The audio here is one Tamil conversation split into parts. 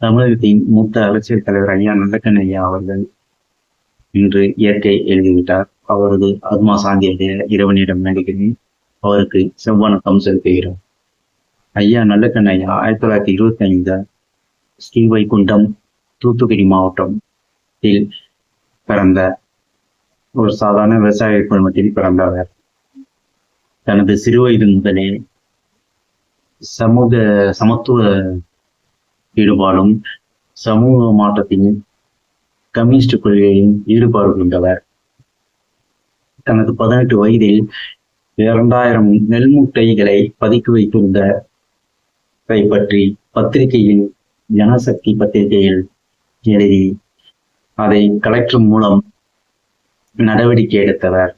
தமிழகத்தின் மூத்த அரசியல் தலைவர் ஐயா நல்லக்கண் ஐயா அவர்கள் இன்று இயற்கை எழுதிவிட்டார். அவரது ஆத்மா சாந்தியடைய இறைவனிடம் வேண்டுகிறேன். அவருக்கு செவ்வணக்கம் செலுத்துகிறோம். ஐயா நல்லக்கண் ஐயா 1925 ஸ்ரீவைகுண்டம் தூத்துக்குடி மாவட்டத்தில் பிறந்த ஒரு சாதாரண விவசாய குடும்பத்தில் பிறந்தவர். தனது சிறுவயது முதலே சமத்துவ ஈடுபாடும் சமூக மாற்றத்தின் கம்யூனிஸ்ட் கொள்கையின் ஈடுபாடு கொண்டவர். தனது 18 வயதில் 2000 நெல் மூட்டைகளை பதுக்கி வைத்திருந்ததை பற்றி பத்திரிகையில் ஜனசக்தி பத்திரிகையில் எழுதி அதை கலெக்டர் மூலம் நடவடிக்கை எடுத்தவர்.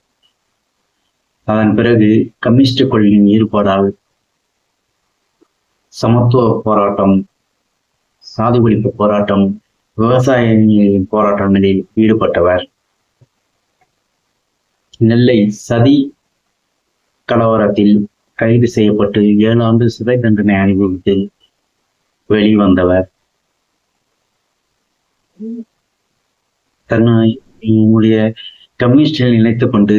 அதன் பிறகு கம்யூனிஸ்ட் கொள்கையின் ஈடுபாடால் சமத்துவ போராட்டம், சாதி ஒழிப்பு போராட்டம், விவசாயிகளின் போராட்டங்களில் ஈடுபட்டவர். நெல்லை சதி கலவரத்தில் கைது செய்யப்பட்டு 7 ஆண்டு சிறை தண்டனை அனுபவித்து வெளிவந்தவர். தன்னுடைய கம்யூனிஸ்டில் நினைத்துக் கொண்டு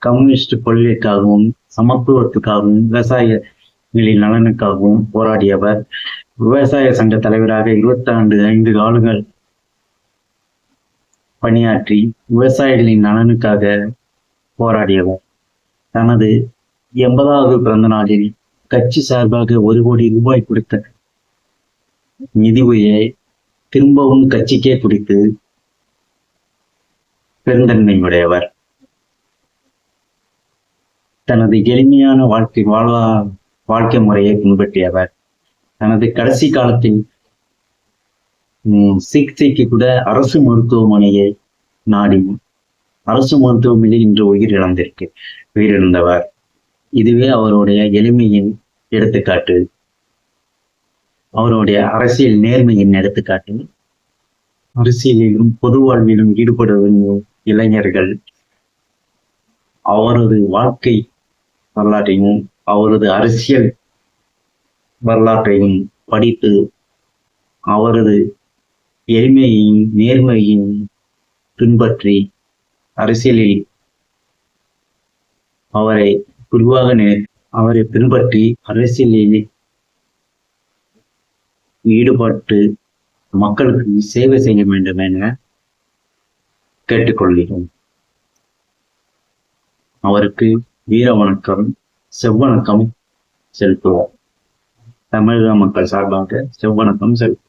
கம்யூனிஸ்ட் கொள்கைக்காகவும் சமத்துவத்துக்காகவும் விவசாயிகளின் நலனுக்காகவும் போராடியவர். விவசாய சங்க தலைவராக 25 ஆண்டுகள் பணியாற்றி விவசாயிகளின் நலனுக்காக போராடியவர். தனது 80வது பிறந்த நாளில் கட்சி சார்பாக 1 கோடி ரூபாய் கொடுத்த நிதியை திரும்பவும் கட்சிக்கே கொடுத்து பெருந்தன்மையுடையவர். தனது எளிமையான வாழ்க்கை முறையை பின்பற்றியவர். தனது கடைசி காலத்தில் சிகிச்சைக்கு கூட அரசு மருத்துவமனையை நாடி அரசு மருத்துவமனையில் இன்று உயிரிழந்தவர். இதுவே அவருடைய எளிமையின் எடுத்துக்காட்டு, அவருடைய அரசியல் நேர்மையின் எடுத்துக்காட்டு. அரசியலிலும் பொது வாழ்விலும் ஈடுபடும் இளைஞர்கள் அவரது வாழ்க்கை வரலாற்றையும் அவரது அரசியல் வரலாற்றையும் படித்து அவரது எளிமையையும் நேர்மையையும் பின்பற்றி அரசியலில் அவரை பின்பற்றி அரசியலில் ஈடுபட்டு மக்களுக்கு சேவை செய்ய வேண்டும் என கேட்டுக்கொள்கிறோம். அவருக்கு வீர வணக்கம், செவ்வணக்கம் செலுத்துவோம். தமிழக மக்கள் சார்பாக செவ்வணக்கம் செலுத்துவோம்.